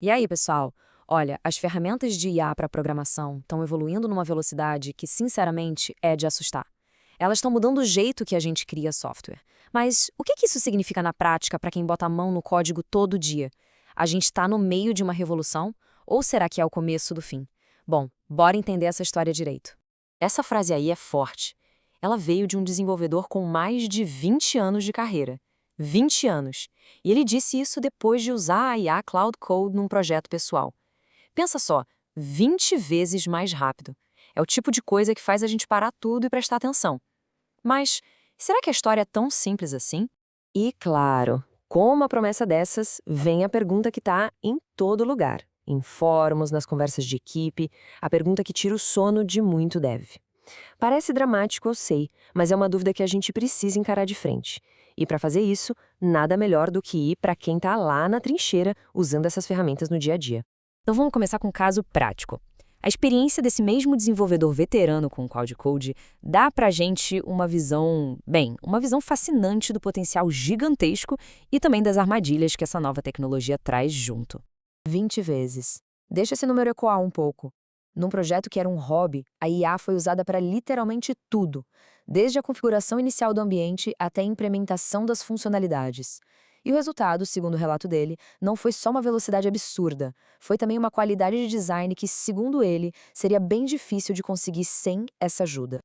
E aí, pessoal? Olha, as ferramentas de IA para programação estão evoluindo numa velocidade que, sinceramente, é de assustar. Elas estão mudando o jeito que a gente cria software. Mas o que que isso significa na prática para quem bota a mão no código todo dia? A gente está no meio de uma revolução? Ou será que é o começo do fim? Bom, bora entender essa história direito. Essa frase aí é forte. Ela veio de um desenvolvedor com mais de 20 anos de carreira. 20 anos. E ele disse isso depois de usar a IA Cloud Code num projeto pessoal. Pensa só, 20 vezes mais rápido. É o tipo de coisa que faz a gente parar tudo e prestar atenção. Mas será que a história é tão simples assim? E claro, com uma promessa dessas, vem a pergunta que está em todo lugar. Em fóruns, nas conversas de equipe, a pergunta que tira o sono de muito dev. Parece dramático, eu sei, mas é uma dúvida que a gente precisa encarar de frente. E para fazer isso, nada melhor do que ir para quem está lá na trincheira usando essas ferramentas no dia a dia. Então vamos começar com um caso prático. A experiência desse mesmo desenvolvedor veterano com o Cloud Code dá para a gente uma visão, uma visão fascinante do potencial gigantesco e também das armadilhas que essa nova tecnologia traz junto. 20 vezes. Deixa esse número ecoar um pouco. Num projeto que era um hobby, a IA foi usada para literalmente tudo, desde a configuração inicial do ambiente até a implementação das funcionalidades. E o resultado, segundo o relato dele, não foi só uma velocidade absurda, foi também uma qualidade de design que, segundo ele, seria bem difícil de conseguir sem essa ajuda.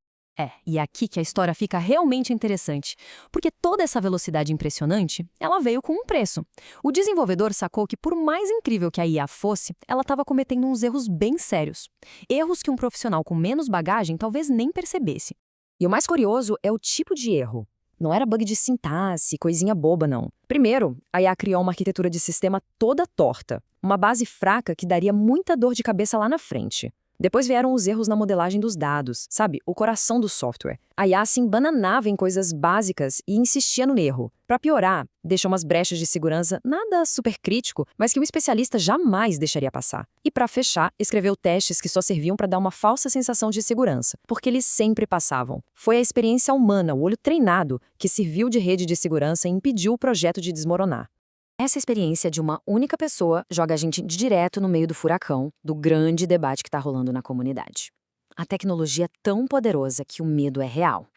E aqui que a história fica realmente interessante, porque toda essa velocidade impressionante, ela veio com um preço. O desenvolvedor sacou que por mais incrível que a IA fosse, ela estava cometendo uns erros bem sérios. Erros que um profissional com menos bagagem talvez nem percebesse. E o mais curioso é o tipo de erro. Não era bug de sintaxe, coisinha boba, não. Primeiro, a IA criou uma arquitetura de sistema toda torta, uma base fraca que daria muita dor de cabeça lá na frente. Depois vieram os erros na modelagem dos dados, sabe? O coração do software. A IA se embananava em coisas básicas e insistia no erro. Para piorar, deixou umas brechas de segurança, nada super crítico, mas que um especialista jamais deixaria passar. E para fechar, escreveu testes que só serviam para dar uma falsa sensação de segurança, porque eles sempre passavam. Foi a experiência humana, o olho treinado, que serviu de rede de segurança e impediu o projeto de desmoronar. Essa experiência de uma única pessoa joga a gente direto no meio do furacão, do grande debate que está rolando na comunidade. A tecnologia é tão poderosa que o medo é real.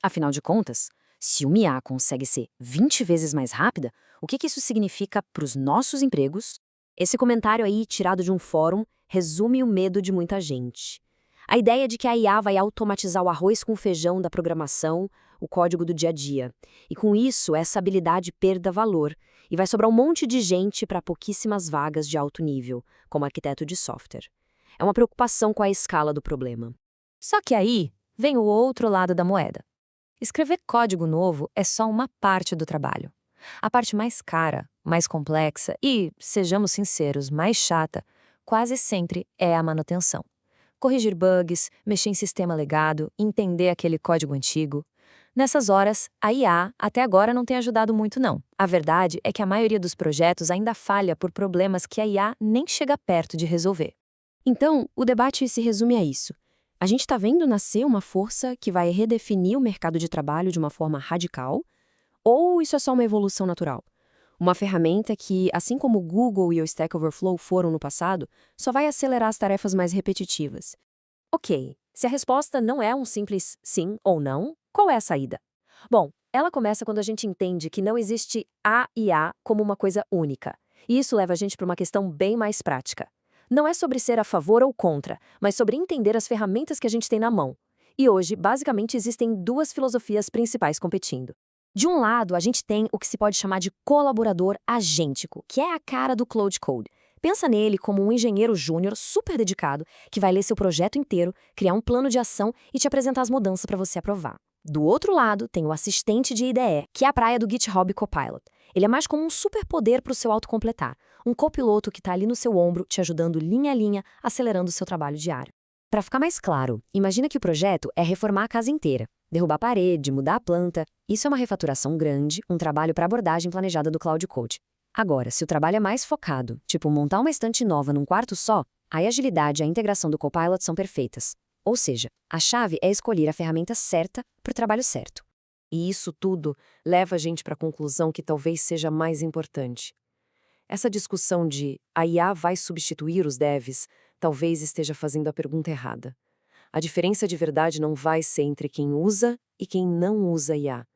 Afinal de contas, se uma IA consegue ser 20 vezes mais rápida, o que isso significa para os nossos empregos? Esse comentário aí, tirado de um fórum, resume o medo de muita gente. A ideia de que a IA vai automatizar o arroz com feijão da programação, o código do dia a dia. E com isso, essa habilidade perda valor. E vai sobrar um monte de gente para pouquíssimas vagas de alto nível, como arquiteto de software. É uma preocupação com a escala do problema. Só que aí vem o outro lado da moeda. Escrever código novo é só uma parte do trabalho. A parte mais cara, mais complexa e, sejamos sinceros, mais chata, quase sempre é a manutenção. Corrigir bugs, mexer em sistema legado, entender aquele código antigo. Nessas horas, a IA até agora não tem ajudado muito não. A verdade é que a maioria dos projetos ainda falha por problemas que a IA nem chega perto de resolver. Então, o debate se resume a isso. A gente está vendo nascer uma força que vai redefinir o mercado de trabalho de uma forma radical? Ou isso é só uma evolução natural? Uma ferramenta que, assim como o Google e o Stack Overflow foram no passado, só vai acelerar as tarefas mais repetitivas. Ok, se a resposta não é um simples sim ou não, qual é a saída? Bom, ela começa quando a gente entende que não existe a IA como uma coisa única. E isso leva a gente para uma questão bem mais prática. Não é sobre ser a favor ou contra, mas sobre entender as ferramentas que a gente tem na mão. E hoje, basicamente, existem duas filosofias principais competindo. De um lado, a gente tem o que se pode chamar de colaborador agêntico, que é a cara do Cloud Code. Pensa nele como um engenheiro júnior super dedicado que vai ler seu projeto inteiro, criar um plano de ação e te apresentar as mudanças para você aprovar. Do outro lado, tem o assistente de IDE, que é a praia do GitHub Copilot. Ele é mais como um superpoder para o seu autocompletar, um copiloto que está ali no seu ombro, te ajudando linha a linha, acelerando o seu trabalho diário. Para ficar mais claro, imagina que o projeto é reformar a casa inteira, derrubar a parede, mudar a planta. Isso é uma refaturação grande, um trabalho para abordagem planejada do Cloud Code. Agora, se o trabalho é mais focado, tipo montar uma estante nova num quarto só, aí a agilidade e a integração do Copilot são perfeitas. Ou seja, a chave é escolher a ferramenta certa para o trabalho certo. E isso tudo leva a gente para a conclusão que talvez seja mais importante. Essa discussão de a IA vai substituir os devs talvez esteja fazendo a pergunta errada. A diferença de verdade não vai ser entre quem usa e quem não usa IA.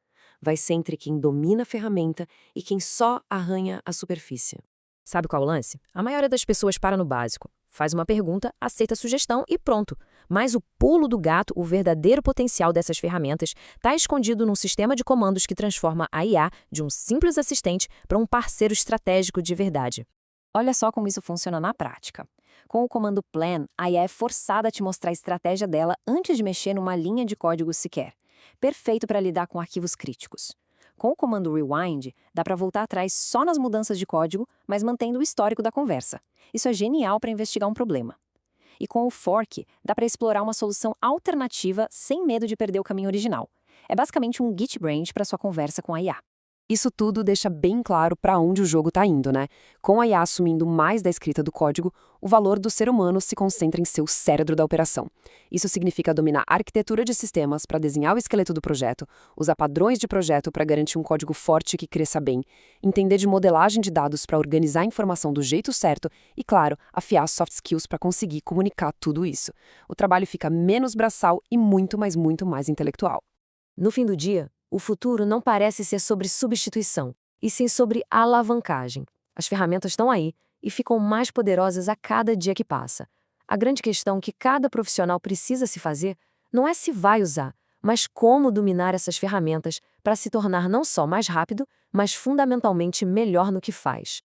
Vai ser entre quem domina a ferramenta e quem só arranha a superfície. Sabe qual é o lance? A maioria das pessoas para no básico. Faz uma pergunta, aceita a sugestão e pronto. Mas o pulo do gato, o verdadeiro potencial dessas ferramentas, está escondido num sistema de comandos que transforma a IA de um simples assistente para um parceiro estratégico de verdade. Olha só como isso funciona na prática. Com o comando plan, a IA é forçada a te mostrar a estratégia dela antes de mexer numa linha de código sequer. Perfeito para lidar com arquivos críticos. Com o comando rewind, dá para voltar atrás só nas mudanças de código, mas mantendo o histórico da conversa. Isso é genial para investigar um problema. E com o fork, dá para explorar uma solução alternativa sem medo de perder o caminho original. É basicamente um Git branch para sua conversa com a IA. Isso tudo deixa bem claro para onde o jogo está indo, né? Com a IA assumindo mais da escrita do código, o valor do ser humano se concentra em seu cérebro da operação. Isso significa dominar a arquitetura de sistemas para desenhar o esqueleto do projeto, usar padrões de projeto para garantir um código forte que cresça bem, entender de modelagem de dados para organizar a informação do jeito certo e, claro, afiar soft skills para conseguir comunicar tudo isso. O trabalho fica menos braçal e muito mais intelectual. No fim do dia, o futuro não parece ser sobre substituição, e sim sobre alavancagem. As ferramentas estão aí e ficam mais poderosas a cada dia que passa. A grande questão que cada profissional precisa se fazer não é se vai usar, mas como dominar essas ferramentas para se tornar não só mais rápido, mas fundamentalmente melhor no que faz.